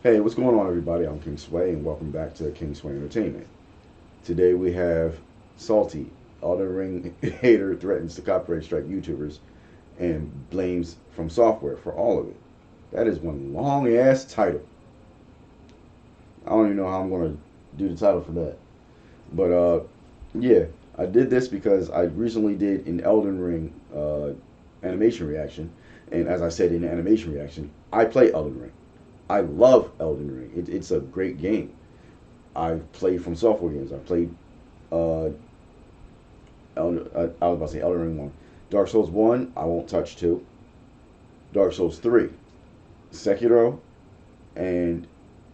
Hey, what's going on, everybody? I'm King Sway, and welcome back to King Sway Entertainment. Today we have Salty, Elden Ring hater threatens to copyright strike YouTubers and blames From Software for all of it. That is one long ass title. I don't even know how I'm gonna do the title for that. But yeah, I did this because I recently did an Elden Ring animation reaction, and as I said in the animation reaction, I play Elden Ring. I love Elden Ring. It's a great game. I've played From Software games. I played uh, I was about to say Elden Ring 1. Dark Souls 1, I won't touch 2. Dark Souls 3, Sekiro, and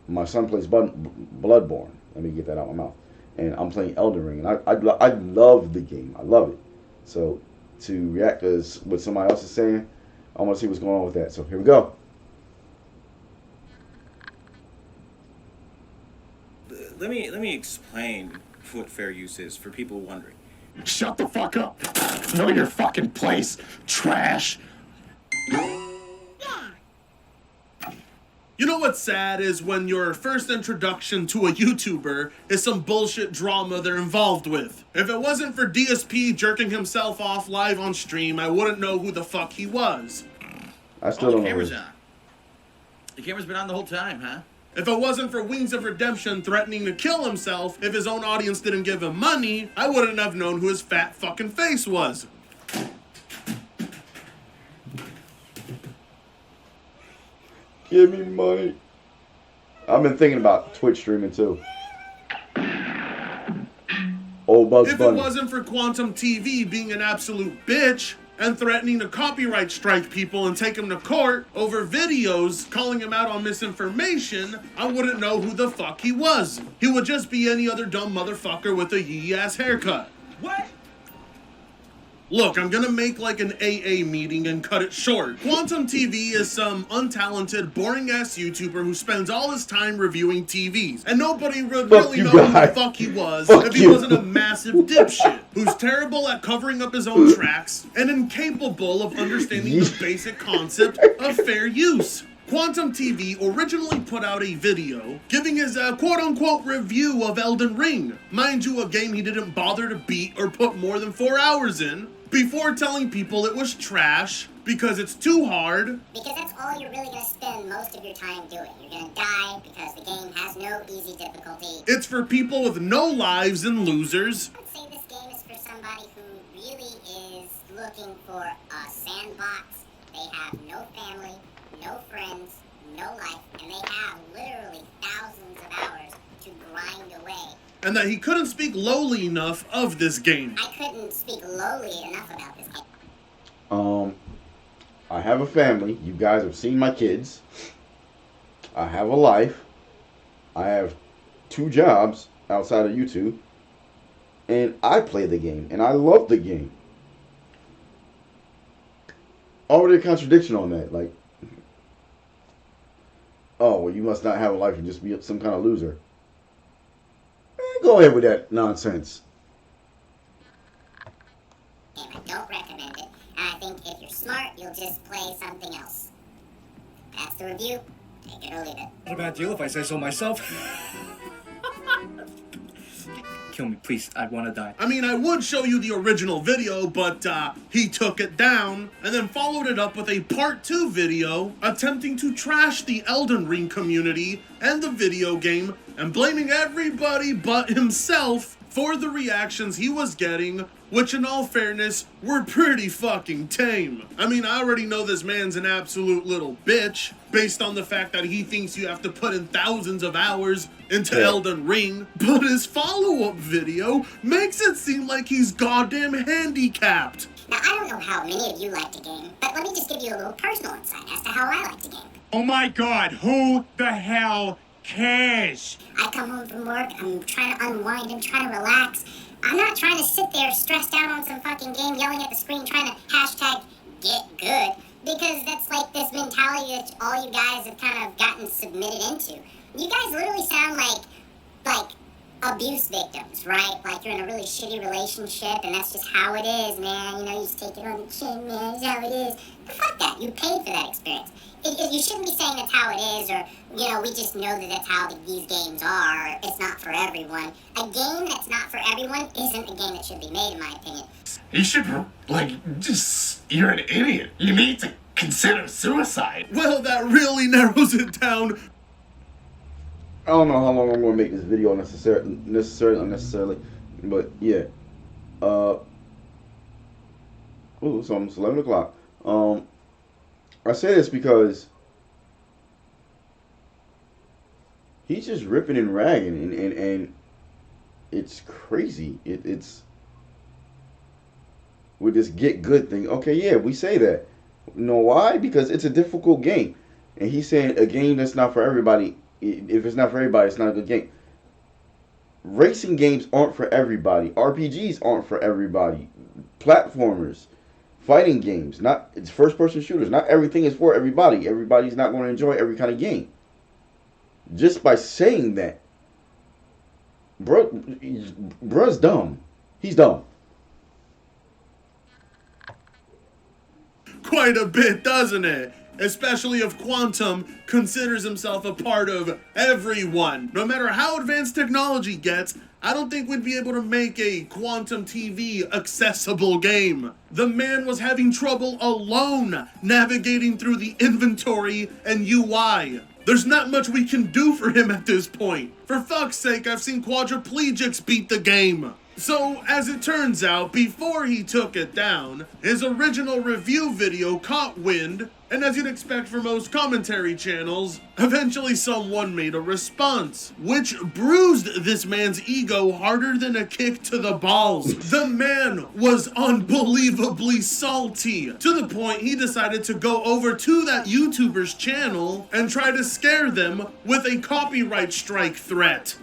my son plays Bloodborne. Let me get that out of my mouth. And I'm playing Elden Ring, and I love the game. I love it. So to react to what somebody else is saying, I want to see what's going on with that. So here we go. Let me explain what fair use is for people wondering. Shut the fuck up. Know your fucking place, trash. You know what's sad is when your first introduction to a YouTuber is some bullshit drama they're involved with. If it wasn't for DSP jerking himself off live on stream, I wouldn't know who the fuck he was. I still don't The know. camera's on. The camera's been on the whole time, huh? If it wasn't for Wings of Redemption threatening to kill himself if his own audience didn't give him money, I wouldn't have known who his fat fucking face was. Give me money. I've been thinking about Twitch streaming too. Old Bugs If it Bunny. wasn't for Quantum TV being an absolute bitch and threatening to copyright strike people and take him to court over videos calling him out on misinformation, I wouldn't know who the fuck he was. He would just be any other dumb motherfucker with a yee-ass haircut. What? Look, I'm gonna make like an AA meeting and cut it short. Quantum TV is some untalented, boring-ass YouTuber who spends all his time reviewing TVs. And nobody would really you, know who the guy. fuck he was Fuck if he you. wasn't a massive dipshit who's terrible at covering up his own tracks and incapable of understanding the basic concept of fair use. Quantum TV originally put out a video giving his quote-unquote review of Elden Ring. Mind you, a game he didn't bother to beat or put more than 4 hours in, before telling people it was trash because it's too hard. Because that's all you're really going to spend most of your time doing. You're going to die because the game has no easy difficulty. It's for people with no lives and losers. I would say this game is for somebody who really is looking for a sandbox. They have no family, no friends, no life, and they have literally thousands of hours to grind away. And that he couldn't speak lowly enough of this game. I couldn't speak lowly enough about this game. I have a family. You guys have seen my kids. I have a life. I have 2 jobs outside of YouTube. And I play the game. And I love the game. Already a contradiction on that. Like, oh, well, you must not have a life and just be some kind of loser. Go ahead with that nonsense. I don't recommend it. And I think if you're smart, you'll just play something else. That's the review. Take it or leave it. Not a bad deal if I say so myself. Kill me, please. I want to die. I mean, I would show you the original video, but he took it down and then followed it up with a part 2 video attempting to trash the Elden Ring community and the video game and blaming everybody but himself for the reactions he was getting, which in all fairness were pretty fucking tame. I mean, I already know this man's an absolute little bitch based on the fact that he thinks you have to put in thousands of hours into Elden Ring, but his follow-up video makes it seem like he's goddamn handicapped. Now, I don't know how many of you like to game, but let me just give you a little personal insight as to how I like to game. Oh my god, who the hell cares? I come home from work, I'm trying to unwind, I'm trying to relax. I'm not trying to sit there stressed out on some fucking game, yelling at the screen, trying to hashtag get good, because that's like this mentality that all you guys have kind of gotten submitted into. You guys literally sound like abuse victims, right? Like you're in a really shitty relationship and shit, and that's just how it is, man. You know, you just take it on the chin, man. It's how it is. But fuck that. You paid for that experience. You shouldn't be saying that's how it is, or, you know, we just know that that's how these games are. It's not for everyone. A game that's not for everyone isn't a game that should be made, in my opinion. You should, you're an idiot. You need to consider suicide. Well, that really narrows it down. I don't know how long I'm going to make this video unnecessarily, but yeah. Ooh, it's almost 11 o'clock. I say this because he's just ripping and ragging, and it's crazy. It's with this get good thing. Okay, yeah, we say that. You know why? Because it's a difficult game, and he's saying a game that's not for everybody. If it's not for everybody, it's not a good game. Racing games aren't for everybody. RPGs aren't for everybody. Platformers, fighting games, it's first-person shooters. Not everything is for everybody. Everybody's not going to enjoy every kind of game. Just by saying that, bruh's dumb. He's dumb. Quite a bit, doesn't it? Especially if Quantum considers himself a part of everyone. No matter how advanced technology gets, I don't think we'd be able to make a Quantum TV accessible game. The man was having trouble alone navigating through the inventory and UI. There's not much we can do for him at this point. For fuck's sake, I've seen quadriplegics beat the game. So, as it turns out, before he took it down, his original review video caught wind, and as you'd expect for most commentary channels, eventually someone made a response, which bruised this man's ego harder than a kick to the balls. The man was unbelievably salty, to the point he decided to go over to that YouTuber's channel and try to scare them with a copyright strike threat.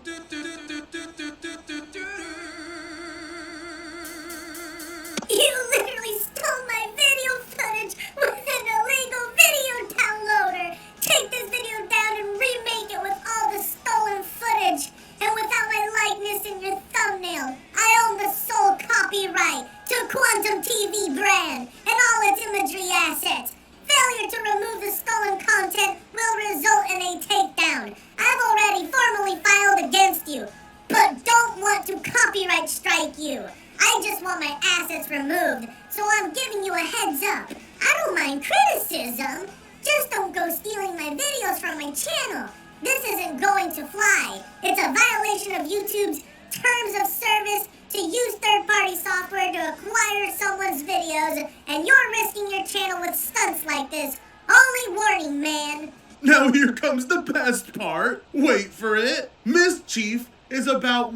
You literally stole my video footage with an illegal video downloader. Take this video down and remake it with all the stolen footage. And without my likeness in your thumbnail, I own the sole copyright to Quantum TV brand and all its imagery assets. Failure to remove the stolen content will result in a takedown. I've already formally filed against you, but don't want to copyright strike you. I just want my assets removed, so I'm giving you a heads up. I don't mind criticism. Just don't go stealing my videos from my channel. This isn't going to fly. It's a violation of YouTube's terms of service to use third-party software to acquire someone's videos, and you're risking your channel with stunts like this. Only warning, man. Now here comes the best part. Wait for it. Mischief is about,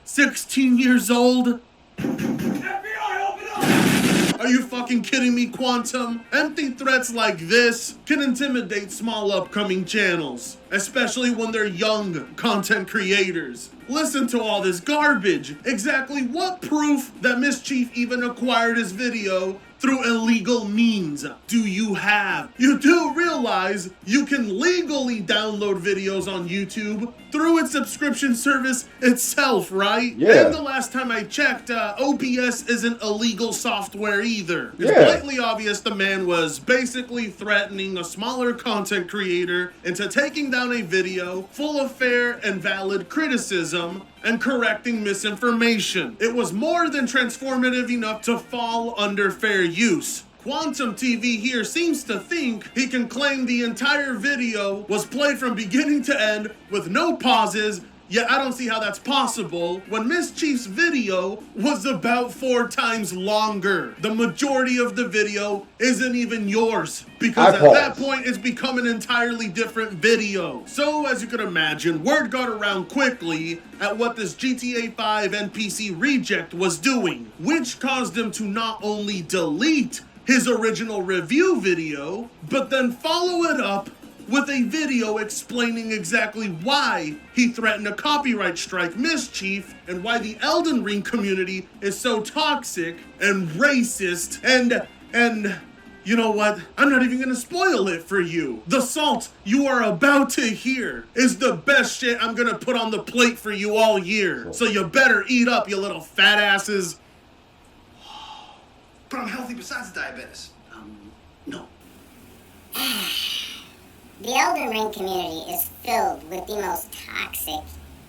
16 years old? FBI, open up! Are you fucking kidding me, Quantum? Empty threats like this can intimidate small upcoming channels, especially when they're young content creators. Listen to all this garbage. Exactly what proof that Mischief even acquired his video through illegal means do you have? You do realize you can legally download videos on YouTube through its subscription service itself, right? Yeah. And the last time I checked, OBS isn't illegal software either. It's Yeah. blatantly obvious the man was basically threatening a smaller content creator into taking down a video full of fair and valid criticism and correcting misinformation. It was more than transformative enough to fall under fair use. Quantum TV here seems to think he can claim the entire video was played from beginning to end with no pauses, yet I don't see how that's possible when Mischief's video was about 4 times longer. The majority of the video isn't even yours, because at that point it's become an entirely different video. So as you can imagine, word got around quickly at what this GTA 5 NPC reject was doing, which caused him to not only delete his original review video, but then follow it up with a video explaining exactly why he threatened a copyright strike Mischief and why the Elden Ring community is so toxic and racist and you know what? I'm not even gonna spoil it for you. The salt you are about to hear is the best shit I'm gonna put on the plate for you all year. So you better eat up, you little fat asses. But I'm healthy besides diabetes. No. The Elden Ring community is filled with the most toxic,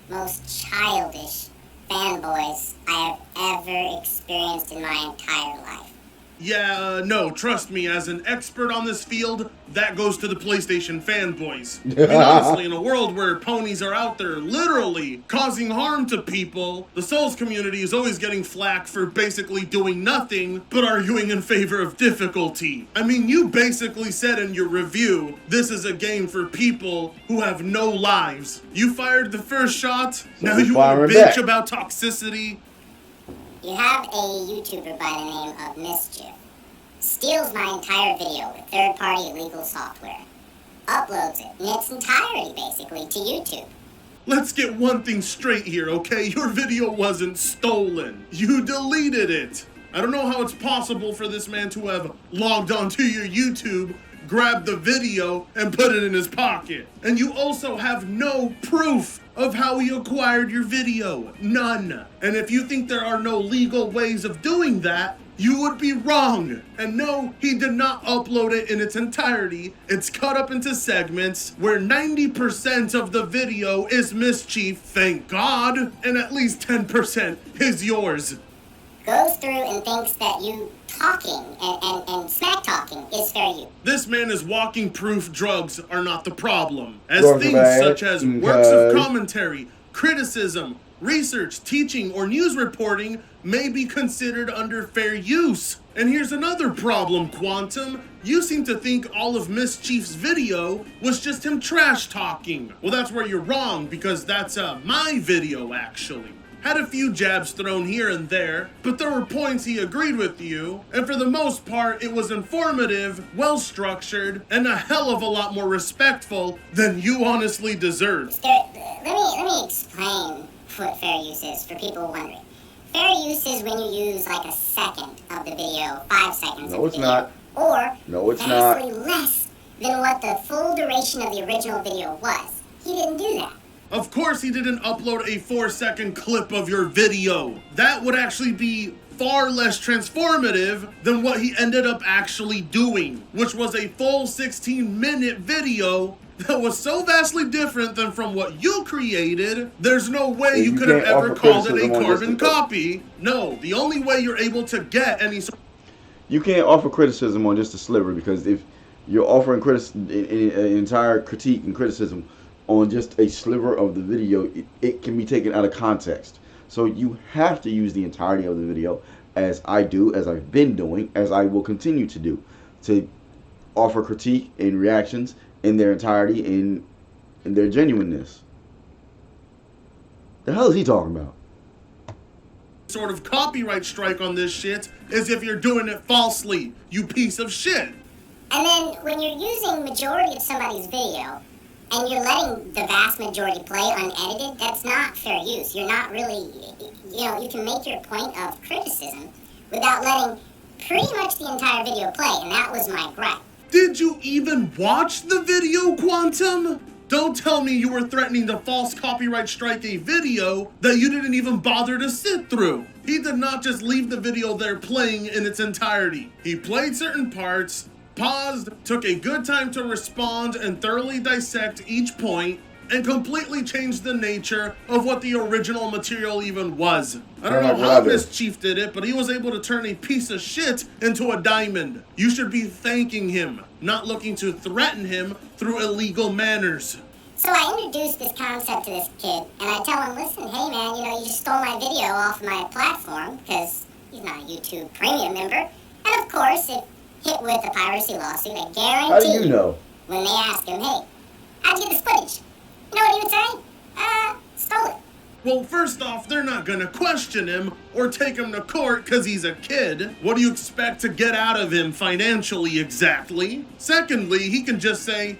most childish fanboys I have ever experienced in my entire life. Yeah, no, trust me, as an expert on this field, that goes to the PlayStation fanboys. I mean, honestly, in a world where ponies are out there literally causing harm to people, the Souls community is always getting flack for basically doing nothing but arguing in favor of difficulty. I mean, you basically said in your review, this is a game for people who have no lives. You fired the first shot, now you want to bitch about toxicity? You have a YouTuber by the name of Mischief. Steals my entire video with third-party illegal software. Uploads it in its entirety, basically, to YouTube. Let's get one thing straight here, okay? Your video wasn't stolen. You deleted it. I don't know how it's possible for this man to have logged onto your YouTube, grabbed the video, and put it in his pocket. And you also have no proof of how he acquired your video. None. And if you think there are no legal ways of doing that, you would be wrong. And no, he did not upload it in its entirety. It's cut up into segments where 90% of the video is Mischief, thank God, and at least 10% is yours. Goes through and thinks that you talking and smack talking is fair use. This man is walking proof drugs are not the problem, as Drugs things bad, such as works of commentary, criticism, research, teaching, or news reporting may be considered under fair use. And here's another problem, Quantum. You seem to think all of Mischief's video was just him trash talking. Well, that's where you're wrong, because that's my video, actually. Had a few jabs thrown here and there, but there were points he agreed with you, and for the most part, it was informative, well-structured, and a hell of a lot more respectful than you honestly deserve. Let me explain what fair use is for people wondering. Fair use is when you use like a second of the video, 5 seconds of the video. Not. Or No, it's vastly not. less than what the full duration of the original video was. He didn't do that. Of course he didn't upload a 4-second clip of your video. That would actually be far less transformative than what he ended up actually doing, which was a full 16-minute video that was so vastly different than from what you created, there's no way you could have ever called it a carbon copy. No, the only way you're able to get any... You can't offer criticism on just a sliver, because if you're offering an entire critique and criticism on just a sliver of the video, it can be taken out of context. So you have to use the entirety of the video, as I do, as I've been doing, as I will continue to do, to offer critique and reactions in their entirety, in their genuineness. The hell is he talking about? Sort of copyright strike on this shit as if you're doing it falsely, you piece of shit. And then when you're using majority of somebody's video and you're letting the vast majority play unedited, that's not fair use. You're not really, you can make your point of criticism without letting pretty much the entire video play, and that was my gripe. Did you even watch the video, Quantum? Don't tell me you were threatening to false copyright strike a video that you didn't even bother to sit through. He did not just leave the video there playing in its entirety. He played certain parts, paused, took a good time to respond and thoroughly dissect each point, and completely changed the nature of what the original material even was. I don't know how Mischief did it, but he was able to turn a piece of shit into a diamond. You should be thanking him, not looking to threaten him through illegal manners. So I introduced this concept to this kid, and I tell him, listen, hey man, you just stole my video off my platform, because he's not a YouTube premium member. And of course, it hit with a piracy lawsuit. I guarantee How do you know? when they ask him, hey, how'd you get this footage? You know what he would say? Stole it. Well, first off, they're not gonna question him or take him to court because he's a kid. What do you expect to get out of him financially exactly? Secondly, he can just say,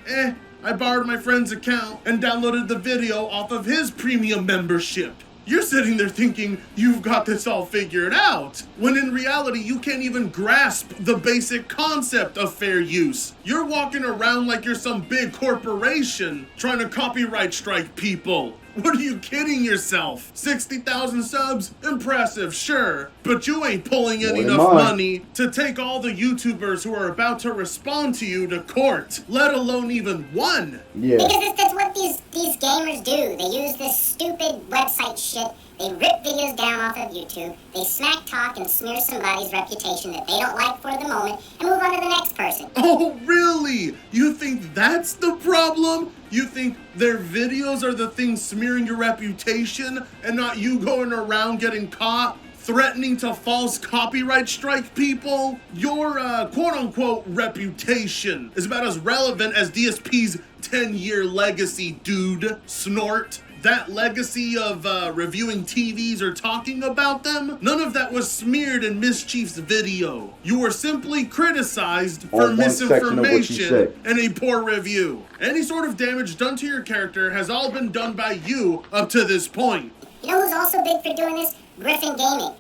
I borrowed my friend's account and downloaded the video off of his premium membership. You're sitting there thinking you've got this all figured out, when in reality you can't even grasp the basic concept of fair use. You're walking around like you're some big corporation trying to copyright strike people, What are you kidding yourself? 60,000 subs? Impressive, sure. But you ain't pulling in More than enough mine. money to take all the YouTubers who are about to respond to you to court, let alone even one. Yeah. Because that's what these gamers do. They use this stupid website shit. They rip videos down off of YouTube. They smack talk and smear somebody's reputation that they don't like for the moment and move on to the next person. Oh, really? You think that's the problem? You think their videos are the thing smearing your reputation and not you going around getting caught? Threatening to false copyright strike people? Your quote-unquote reputation is about as relevant as DSP's 10-year legacy, dude. Snort. That legacy of reviewing TVs or talking about them, none of that was smeared in Mischief's video. You were simply criticized for On one section of what you misinformation said. and a poor review. Any sort of damage done to your character has all been done by you up to this point. You know who's also big for doing this? Griffin Gaming.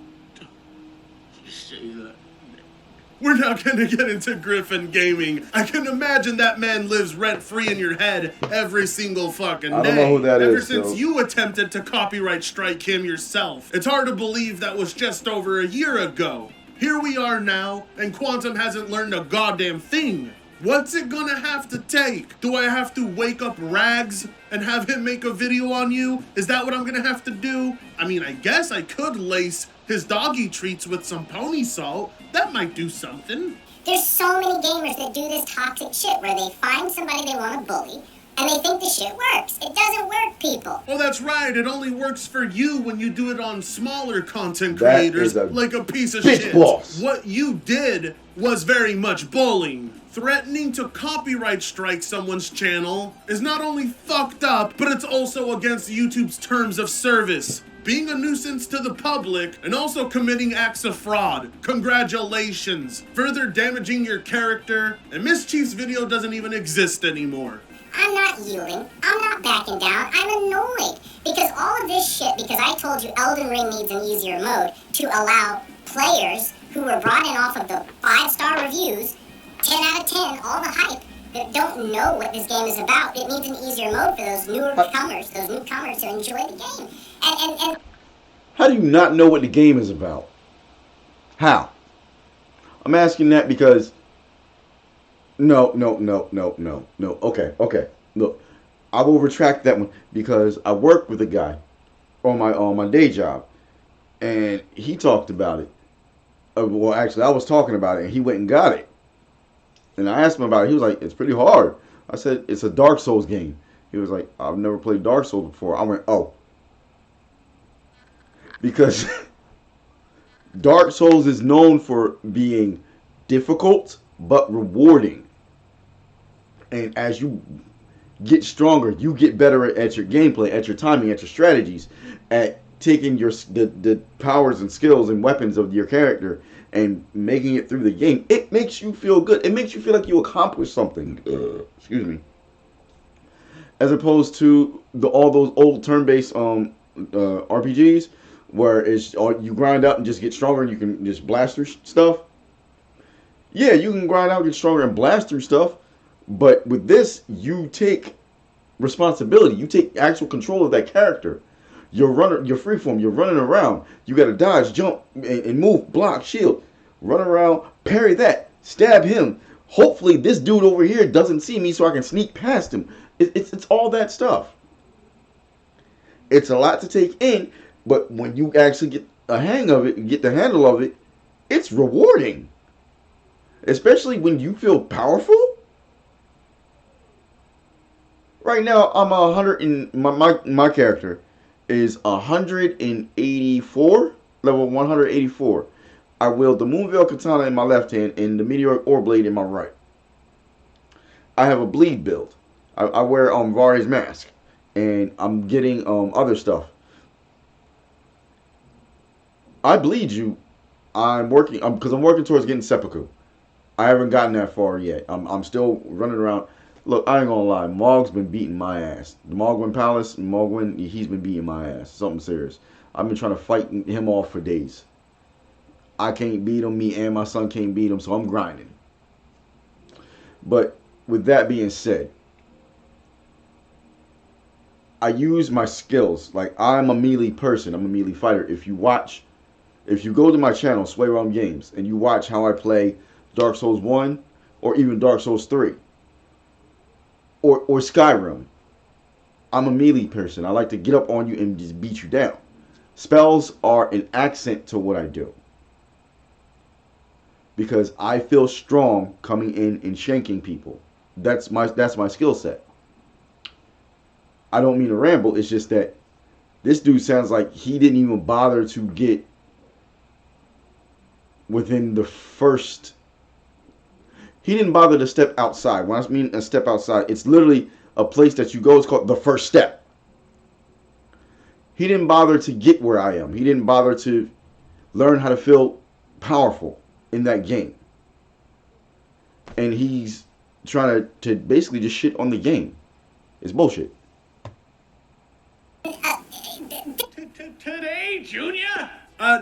We're not gonna get into Griffin Gaming. I can imagine that man lives rent-free in your head every single fucking day. I don't know who that Ever is, since so- you attempted to copyright strike him yourself. It's hard to believe that was just over a year ago. Here we are now, and Quantum hasn't learned a goddamn thing. What's it gonna have to take? Do I have to wake up Rags and have him make a video on you? Is that what I'm gonna have to do? I mean, I guess I could lace his doggy treats with some pony salt. That might do something. There's so many gamers that do this toxic shit where they find somebody they want to bully and they think the shit works. It doesn't work, people. Oh, that's right. It only works for you when you do it on smaller content That creators is a like a piece of bitch shit. boss. What you did was very much bullying. Threatening to copyright strike someone's channel is not only fucked up, but it's also against YouTube's terms of service. Being a nuisance to the public and also committing acts of fraud. Congratulations. Further damaging your character, and Mischief's video doesn't even exist anymore. I'm not yielding. I'm not backing down. I'm annoyed. Because all of this shit, because I told you Elden Ring needs an easier mode to allow players who were brought in off of the 5-star reviews, 10 out of 10, all the hype, that don't know what this game is about. It needs an easier mode for those newcomers to enjoy the game. And How do you not know what the game is about? How? I'm asking that because no. Okay. Look, I will retract that one because I worked with a guy on my day job, and he talked about it. Well, actually, I was talking about it, and he went and got it. And I asked him about it. He was like, "It's pretty hard." I said, "It's a Dark Souls game." He was like, "I've never played Dark Souls before." I went, "Oh." Because Dark Souls is known for being difficult but rewarding. And as you get stronger, you get better at your gameplay, at your timing, at your strategies, at taking the powers and skills and weapons of your character and making it through the game. It makes you feel good. It makes you feel like you accomplished something. Excuse me. As opposed to all those old turn-based RPGs where it's you grind out and just get stronger and you can just blast through stuff. Yeah, you can grind out, get stronger, and blast through stuff. But with this, you take responsibility. You take actual control of that character. You're freeform. You're running around. You got to dodge, jump, and move, block, shield, run around, parry that, stab him. Hopefully, this dude over here doesn't see me, so I can sneak past him. It's all that stuff. It's a lot to take in, but when you actually get a hang of it, get the handle of it, it's rewarding. Especially when you feel powerful. Right now, I'm 100 and my character is 184, level 184. I wield the Moonveil Katana in my left hand and the Meteoric Ore Blade in my right. I have a bleed build. I wear Vari's mask, and I'm getting other stuff. I bleed you. I'm working because I'm working towards getting seppuku. I haven't gotten that far yet. I'm still running around. Look, I ain't gonna lie. Mog's been beating my ass. The Mogwin Palace, Mogwin, he's been beating my ass. Something serious. I've been trying to fight him off for days. I can't beat him. Me and my son can't beat him, so I'm grinding. But with that being said, I use my skills. Like, I'm a melee person. I'm a melee fighter. If you go to my channel, Sway Realm Games, and you watch how I play Dark Souls 1 or even Dark Souls 3 or Skyrim, I'm a melee person. I like to get up on you and just beat you down. Spells are an accent to what I do. Because I feel strong coming in and shanking people. That's my skill set. I don't mean to ramble. It's just that this dude sounds like he didn't even bother to get within the first. He didn't bother to step outside. When I mean a step outside, it's literally a place that you go. It's called the first step. He didn't bother to get where I am. He didn't bother to learn how to feel powerful in that game. And he's trying to basically just shit on the game. It's bullshit. Today, Junior?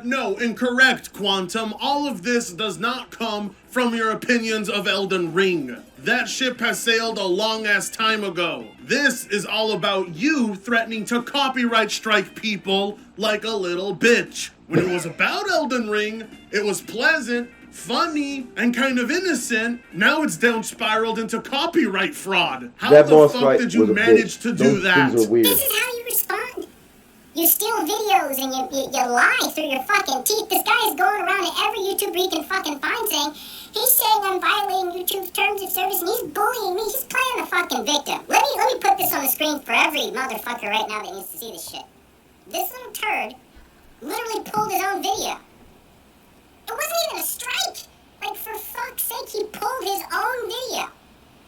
No, incorrect, Quantum. All of this does not come from your opinions of Elden Ring. That ship has sailed a long-ass time ago. This is all about you threatening to copyright strike people like a little bitch. When it was about Elden Ring, it was pleasant, funny, and kind of innocent. Now it's down spiraled into copyright fraud. How That the boss fuck fight did you was a manage bitch. to do Those that? things are weird. This is how you respond. You steal videos and you lie through your fucking teeth. This guy is going around to every YouTuber he can fucking find saying, he's saying I'm violating YouTube's terms of service and he's bullying me. He's playing the fucking victim. Let me put this on the screen for every motherfucker right now that needs to see this shit. This little turd literally pulled his own video. It wasn't even a strike. Like, for fuck's sake, he pulled his own video.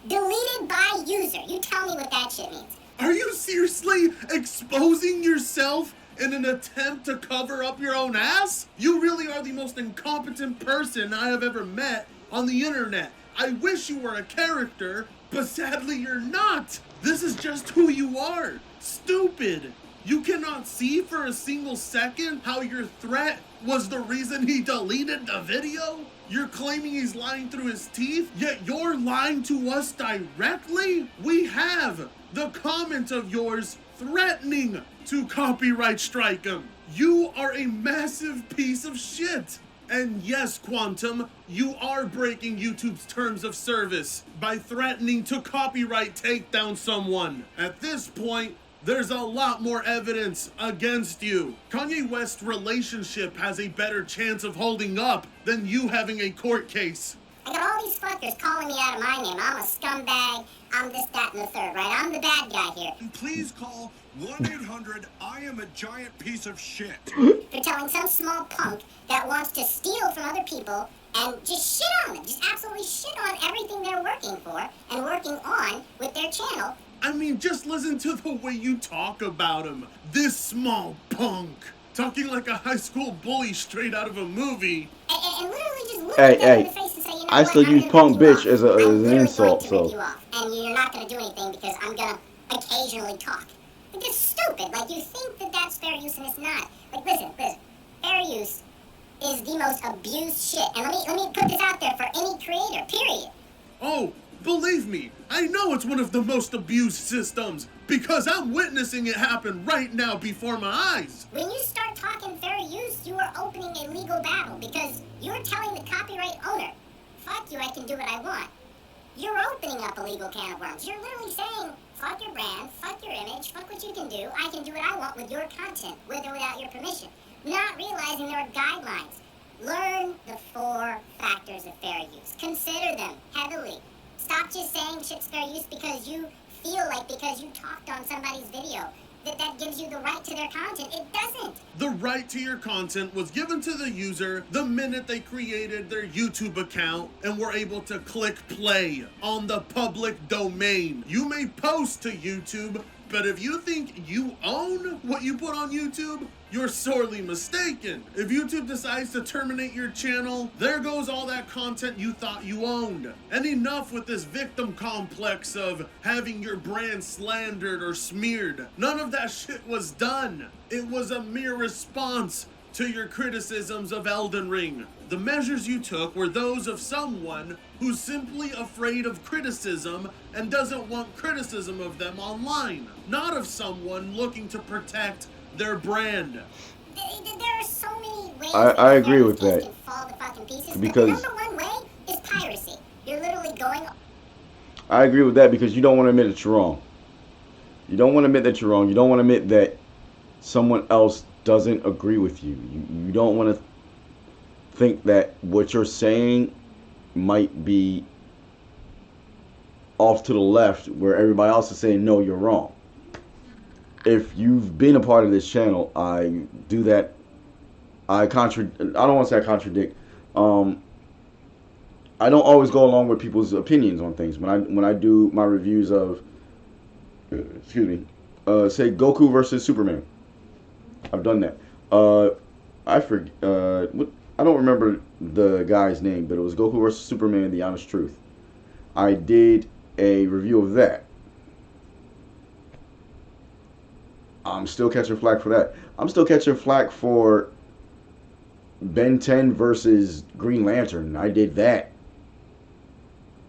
Deleted by user. You tell me what that shit means. Are you seriously exposing yourself in an attempt to cover up your own ass? You really are the most incompetent person I have ever met on the internet. I wish you were a character, but sadly you're not. This is just who you are. Stupid. You cannot see for a single second how your threat was the reason he deleted the video? You're claiming he's lying through his teeth, yet you're lying to us directly? We have the comment of yours threatening to copyright strike him. You are a massive piece of shit. And yes, Quantum, you are breaking YouTube's terms of service by threatening to copyright take down someone. At this point, there's a lot more evidence against you. Kanye West's relationship has a better chance of holding up than you having a court case. I got all these fuckers calling me out of my name. I'm a scumbag. I'm this, that, and the third, right? I'm the bad guy here. Please call 1-800-I am a giant piece of shit. For telling some small punk that wants to steal from other people and just shit on them. Just absolutely shit on everything they're working for and working on with their channel. I mean, just listen to the way you talk about him. This small punk. Talking like a high school bully straight out of a movie. And literally just look Hey, at them in the hey, face and say, you know I what, still I'm use gonna punk rip you bitch off. as an I'm literally insult, going to rip so. you off, and you're not going to do anything because I'm going to occasionally talk. Like, it's stupid. Like, you think that that's fair use, and it's not. Like, listen. Fair use is the most abused shit. And let me put this out there for any creator, period. Oh, believe me, I know it's one of the most abused systems because I'm witnessing it happen right now before my eyes. When you start talking fair use, you are opening a legal battle because you're telling the copyright owner, fuck you, I can do what I want. You're opening up a legal can of worms. You're literally saying, fuck your brand, fuck your image, fuck what you can do. I can do what I want with your content, with or without your permission. Not realizing there are guidelines. Learn the 4 factors of fair use. Consider them heavily. Stop just saying shit's fair use because you feel like because you talked on somebody's video that gives you the right to their content. It doesn't. The right to your content was given to the user the minute they created their YouTube account and were able to click play on the public domain. You may post to YouTube, but if you think you own what you put on YouTube, you're sorely mistaken. If YouTube decides to terminate your channel, there goes all that content you thought you owned. And enough with this victim complex of having your brand slandered or smeared. None of that shit was done. It was a mere response to your criticisms of Elden Ring. The measures you took were those of someone who's simply afraid of criticism and doesn't want criticism of them online, not of someone looking to protect their brand. There are so many ways I agree with games that. can fall to fucking pieces, Because- but the number one way is piracy. You're literally going. I agree with that because you don't want to admit that you're wrong. You don't want to admit that you're wrong. You don't want to admit that someone else doesn't agree with you. You don't want to think that what you're saying might be off to the left where everybody else is saying, no, you're wrong. If you've been a part of this channel, I do that. I don't want to say I contradict. I don't always go along with people's opinions on things. When I do my reviews of, say Goku versus Superman, I've done that. I don't remember the guy's name, but it was Goku versus Superman: The Honest Truth. I did a review of that. I'm still catching flack for that. I'm still catching flack for Ben 10 versus Green Lantern. I did that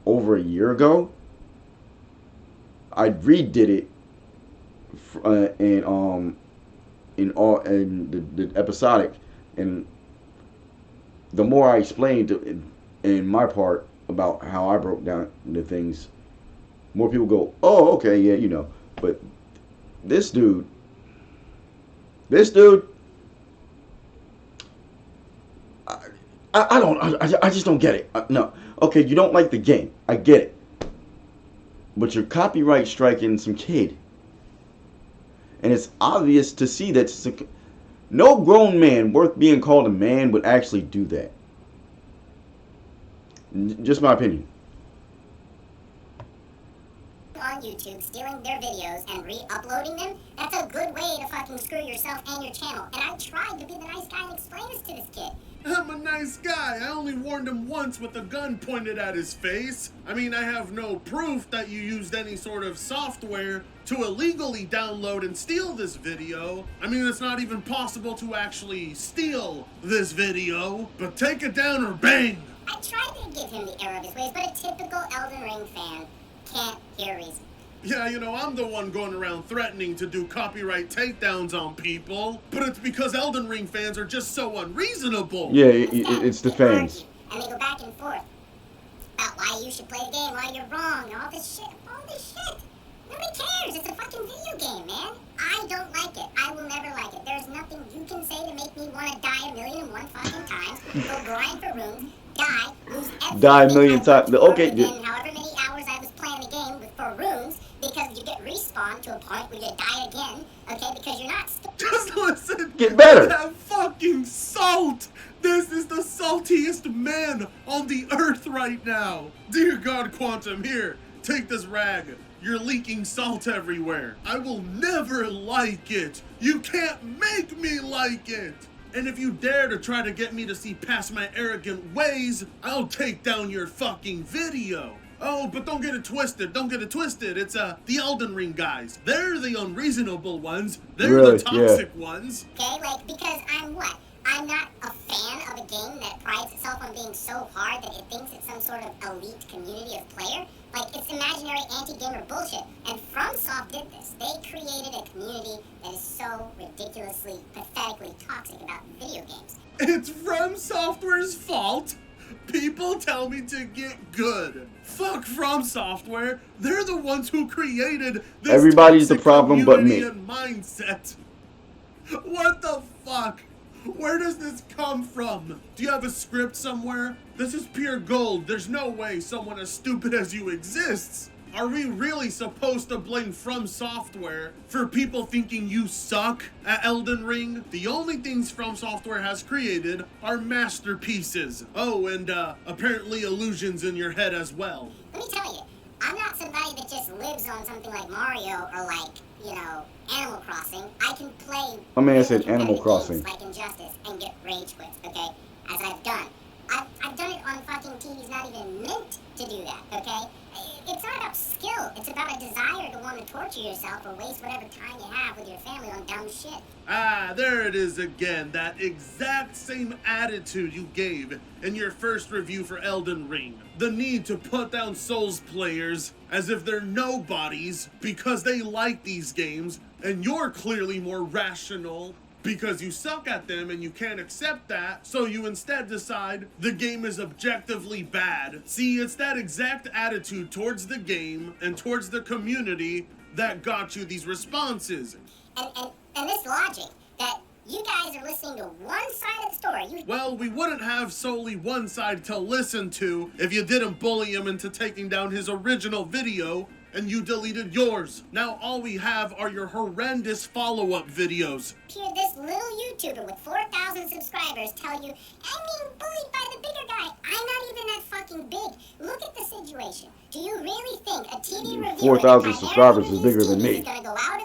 over a year ago. I redid it in the episodic, and the more I explained in my part about how I broke down the things, more people go, oh, okay, yeah, you know. But this dude, I just don't get it. No, okay, you don't like the game, I get it, but you're copyright striking some kid, and it's obvious to see that no grown man worth being called a man would actually do that. Just my opinion. On YouTube, stealing their videos and re-uploading them, that's a good way to fucking screw yourself and your channel. And I tried to be the nice guy and explain this to this kid. I'm a nice guy. I only warned him once with a gun pointed at his face. I mean, I have no proof that you used any sort of software to illegally download and steal this video. I mean, it's not even possible to actually steal this video. But take it down or bang! I tried to give him the error of his ways, but a typical Elden Ring fan can't hear reason. Yeah, you know, I'm the one going around threatening to do copyright takedowns on people. But it's because Elden Ring fans are just so unreasonable. Yeah, it's the fans. And they go back and forth about why you should play the game, why you're wrong, and all this shit. Nobody cares. It's a fucking video game, man. I don't like it. I will never like it. There's nothing you can say to make me want to die 1,000,001 fucking times, go grind for rooms, die, lose everything. Die 1,000,000 times. Okay. Again, however many hours I was playing the game for runes, because you get respawned to a point where you die again, okay, because you're not... Just listen. Get better. That fucking salt. This is the saltiest man on the earth right now. Dear God, Quantum, here, take this rag. You're leaking salt everywhere. I will never like it. You can't make me like it. And if you dare to try to get me to see past my arrogant ways, I'll take down your fucking video. Oh, but don't get it twisted. It's the Elden Ring guys. They're the unreasonable ones. They're Really? the toxic ones. Okay, like, because I'm what? I'm not a fan of a game that prides itself on being so hard that it thinks it's some sort of elite community of player. Like, it's imaginary anti-gamer bullshit. And FromSoft did this. They created a community that is so ridiculously, pathetically toxic about video games. It's From Software's fault. People tell me to get good. Fuck From Software. They're the ones who created this Everybody's the toxic problem but me. community and mindset. What the fuck? Where does this come from? Do you have a script somewhere? This is pure gold. There's no way someone as stupid as you exists. Are we really supposed to blame From Software for people thinking you suck at Elden Ring? The only things From Software has created are masterpieces. Oh, and apparently illusions in your head as well. Let me tell you, I'm not somebody that just lives on something like Mario or like, you know, Animal Crossing. I can play My man said really Animal competitive Crossing. games like Injustice and get rage quits, okay? As I've done. I've done it on fucking TVs not even meant to do that, okay? It's not about skill, still, it's about a desire to want to torture yourself or waste whatever time you have with your family on dumb shit. Ah, there it is again. That exact same attitude you gave in your first review for Elden Ring. The need to put down Souls players as if they're nobodies because they like these games, and you're clearly more rational because you suck at them and you can't accept that, so you instead decide the game is objectively bad. See, it's that exact attitude towards the game and towards the community that got you these responses. And this logic that you guys are listening to one side of the story. Well, we wouldn't have solely one side to listen to if you didn't bully him into taking down his original video and you deleted yours. Now all we have are your horrendous follow-up videos. Hear this little YouTuber with 4,000 subscribers tell you, I'm being bullied by the bigger guy. I'm not even that fucking big. Look at the situation. Do you really think a TV reviewer 4,000 subscribers is bigger than me.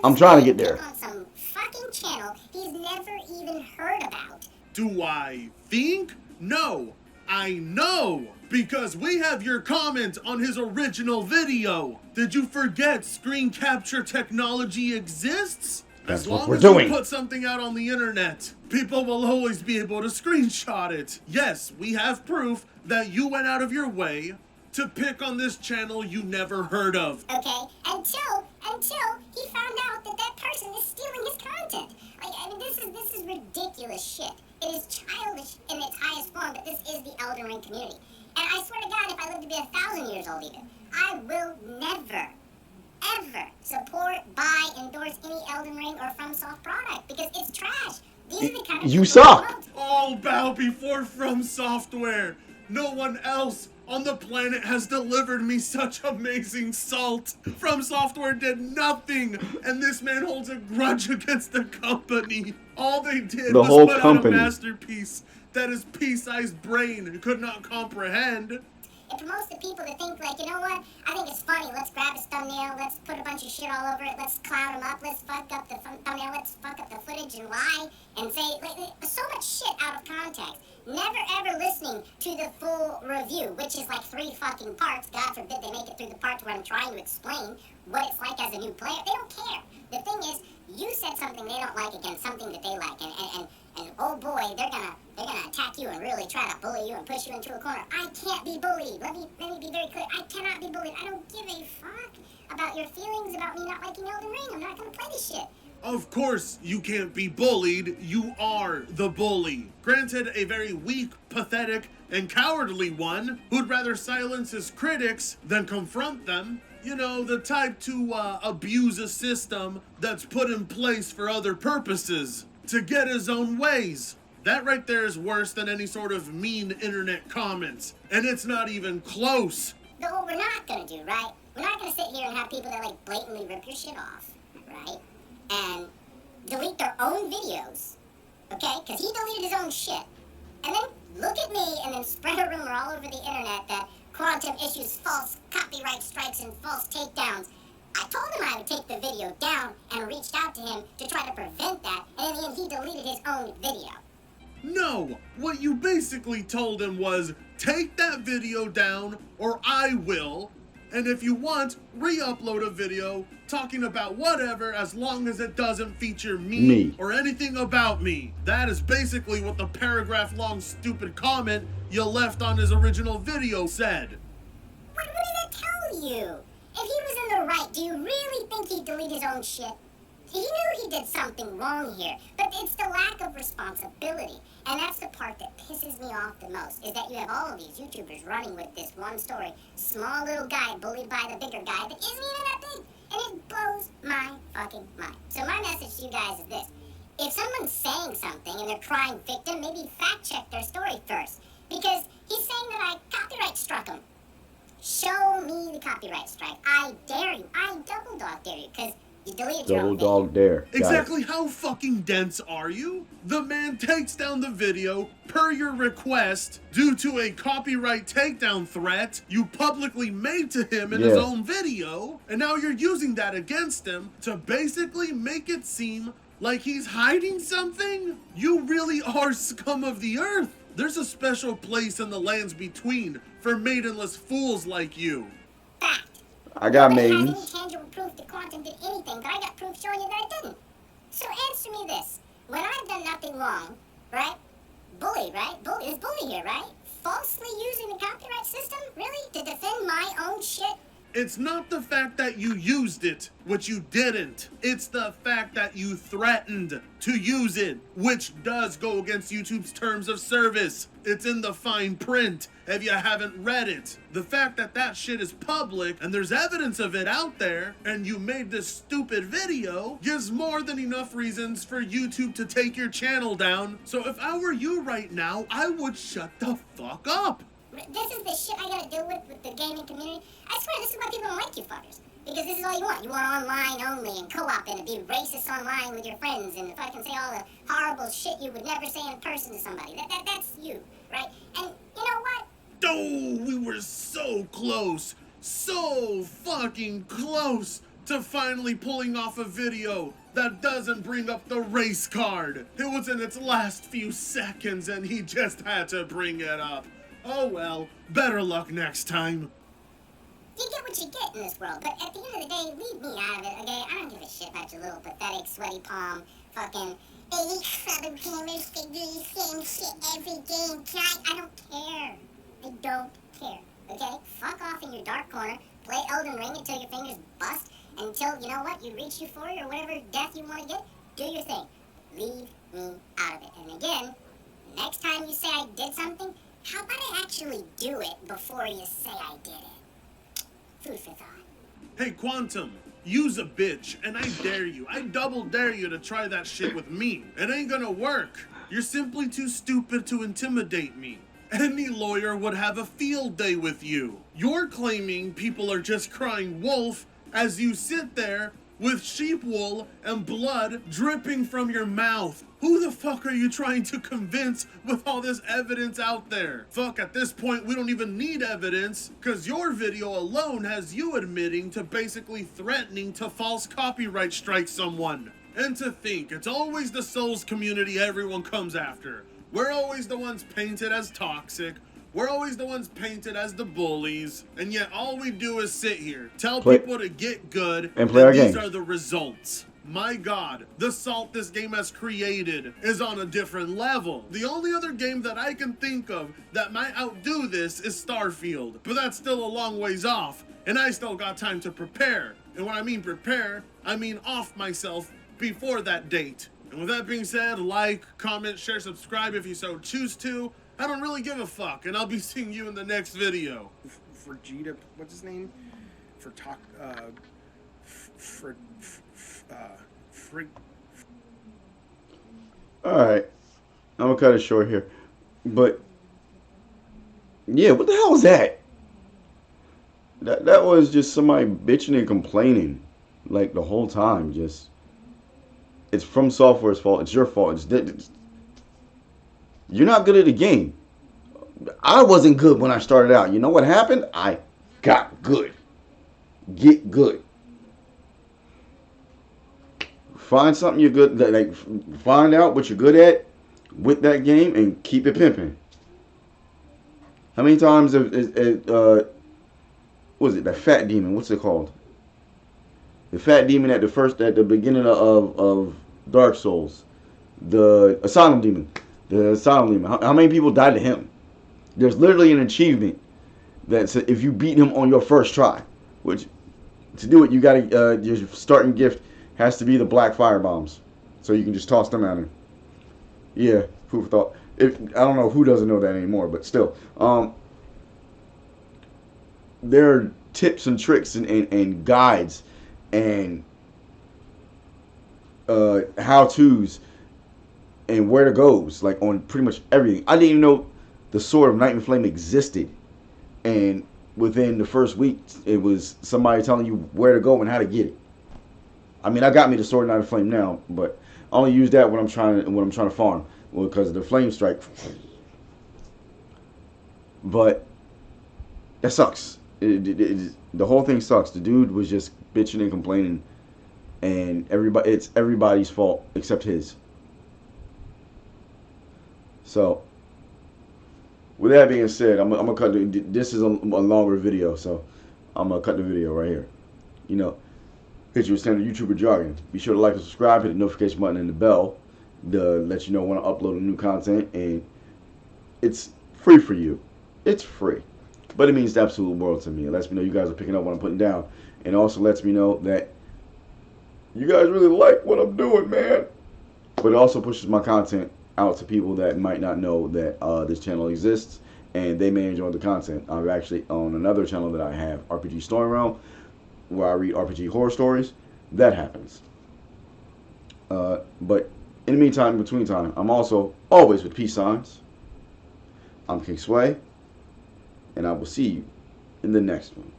I'm trying to get there. On some fucking channel he's never even heard about? Do I think? No, I know, because we have your comment on his original video. Did you forget screen capture technology exists? That's as what long we're as doing. you put something out on the internet, people will always be able to screenshot it. Yes, we have proof that you went out of your way to pick on this channel you never heard of. Okay, until he found out that that person is stealing his content. Like, I mean, this is ridiculous shit. It is childish in its highest form, but this is the Elden Ring community. And I swear to God, if I live to be 1,000 years old even, I will never, ever support, buy, endorse any Elden Ring or FromSoft product because it's trash. These are the kind of You people suck. who won't. All bow before From Software. No one else on the planet has delivered me such amazing salt. From Software did nothing, and this man holds a grudge against the company. All they did The was whole put company. out a masterpiece that his pea-sized brain could not comprehend. It promotes the people to think like, you know what? I think it's funny. Let's grab his thumbnail. Let's put a bunch of shit all over it. Let's cloud him up. Let's fuck up the thumbnail. Let's fuck up the footage and lie and say like, so much shit out of context. Never ever listening to the full review, which is like 3 fucking parts. God forbid they make it through the part where I'm trying to explain what it's like as a new player. They don't care. The thing is, you said something they don't like against something that they like, and oh boy, they're gonna attack you and really try to bully you and push you into a corner. I can't be bullied. Let me be very clear. I cannot be bullied. I don't give a fuck about your feelings about me not liking Elden Ring. I'm not gonna play this shit. Of course you can't be bullied. You are the bully. Granted, a very weak, pathetic, and cowardly one who'd rather silence his critics than confront them. You know, the type to abuse a system that's put in place for other purposes, to get his own ways. That right there is worse than any sort of mean internet comments. And it's not even close. But what we're not gonna do, right? We're not gonna sit here and have people that like blatantly rip your shit off, right? And delete their own videos, okay? Because he deleted his own shit. And then look at me and then spread a rumor all over the internet that Quantum issues false copyright strikes and false takedowns. I told him I would take the video down and reached out to him to try to prevent that, and in the end he deleted his own video. No, what you basically told him was, take that video down or I will, and if you want, re-upload a video talking about whatever as long as it doesn't feature me or anything about me. That is basically what the paragraph-long stupid comment you left on his original video said. What did that tell you? If he was in the right, do you really think he'd delete his own shit? He knew he did something wrong here, but it's the lack of responsibility. And that's the part that pisses me off the most, is that you have all of these YouTubers running with this one story. Small little guy bullied by the bigger guy that isn't even that big. And it blows my fucking mind. So my message to you guys is this. If someone's saying something and they're crying victim, maybe fact check their story first. Because he's saying that I copyright struck him. Show me the copyright strike. I dare you. I double dog dare you, because you deleted your own Double dog dare. Exactly how fucking dense are you? The man takes down the video per your request due to a copyright takedown threat you publicly made to him in his own video, and now you're using that against him to basically make it seem like he's hiding something? You really are scum of the earth. There's a special place in the lands between for maidenless fools like you. Fact. I got Nobody has any maidens. tangible proof that Quantum did anything, but I got proof showing you that I didn't. So answer me this. When I've done nothing wrong, right? Bully, right? Bully is bully here, right? Falsely using the copyright system? Really? To defend my own shit? It's not the fact that you used it, which you didn't. It's the fact that you threatened to use it, which does go against YouTube's terms of service. It's in the fine print if you haven't read it. The fact that that shit is public and there's evidence of it out there and you made this stupid video gives more than enough reasons for YouTube to take your channel down. So if I were you right now, I would shut the fuck up. This is the shit I gotta deal with the gaming community. I swear, this is why people don't like you fuckers. Because this is all you want. You want online only and co-op and be racist online with your friends and fucking say all the horrible shit you would never say in person to somebody. That's you, right? And you know what? Oh, we were so close. So fucking close to finally pulling off a video that doesn't bring up the race card. It was in its last few seconds and he just had to bring it up. Oh well, better luck next time. You get what you get in this world, but at the end of the day, leave me out of it, okay? I don't give a shit about your little pathetic, sweaty palm, fucking 87 gamers that do the same shit every game. I don't care. I don't care, okay? Fuck off in your dark corner, play Elden Ring until your fingers bust, until, you know what, you reach euphoria or whatever death you want to get, do your thing. Leave me out of it. And again, next time you say I did something, how about I actually do it before you say I did it? Food for thought. Hey, Quantum, use a bitch, and I dare you. I double dare you to try that shit with me. It ain't gonna work. You're simply too stupid to intimidate me. Any lawyer would have a field day with you. You're claiming people are just crying wolf as you sit there with sheep wool and blood dripping from your mouth. Who the fuck are you trying to convince with all this evidence out there? Fuck, at this point, we don't even need evidence, because your video alone has you admitting to basically threatening to false copyright strike someone. And to think, it's always the Souls community everyone comes after. We're always the ones painted as toxic. We're always the ones painted as the bullies, and yet all we do is sit here, tell people to get good, and play our these games. are the results. My God, the salt this game has created is on a different level. The only other game that I can think of that might outdo this is Starfield, but that's still a long ways off, and I still got time to prepare. And when I mean prepare, I mean off myself before that date. And with that being said, like, comment, share, subscribe if you so choose to. I don't really give a fuck, and I'll be seeing you in the next video. For Gita, what's his name? For talk, freak. Alright. I'm gonna cut it short here. But yeah, what the hell was that? That was just somebody bitching and complaining like the whole time. Just, it's From Software's fault. It's your fault. You're not good at the game. I wasn't good when I started out. You know what happened? I got good. Get good. Find something you're good at. Like, find out what you're good at with that game and keep it pimping. How many times what was it? The fat demon. What's it called? The fat demon at the beginning of Dark Souls. The Asylum Demon. The Asylum Demon. How many people died to him? There's literally an achievement that says if you beat him on your first try, which to do it you gotta your starting gift has to be the black fire bombs, so you can just toss them at him. Yeah, food for thought. I don't know who doesn't know that anymore, but still, there are tips and tricks and guides and how-tos and where to goes, like on pretty much everything. I didn't even know the Sword of Night and Flame existed, and within the first week, it was somebody telling you where to go and how to get it. I mean, I got me the Sword of Night and Flame now, but I only use that when I'm trying to farm, because of the flame strike. But that sucks. The whole thing sucks. The dude was just bitching and complaining, and it's everybody's fault except his. So, with that being said, I'm gonna cut. This is a longer video, so I'm gonna cut the video right here. You know, hit you with standard YouTuber jargon. Be sure to like and subscribe. Hit the notification button and the bell to let you know when I upload new content. And it's free for you. It's free, but it means the absolute world to me. It lets me know you guys are picking up what I'm putting down, and also lets me know that you guys really like what I'm doing, man. But it also pushes my content out to people that might not know that this channel exists, and they may enjoy the content. I'm actually on another channel that I have, RPG Story Realm, where I read RPG horror stories. That happens. But in the meantime, in between time, I'm also always with peace signs. I'm King Sway, and I will see you in the next one.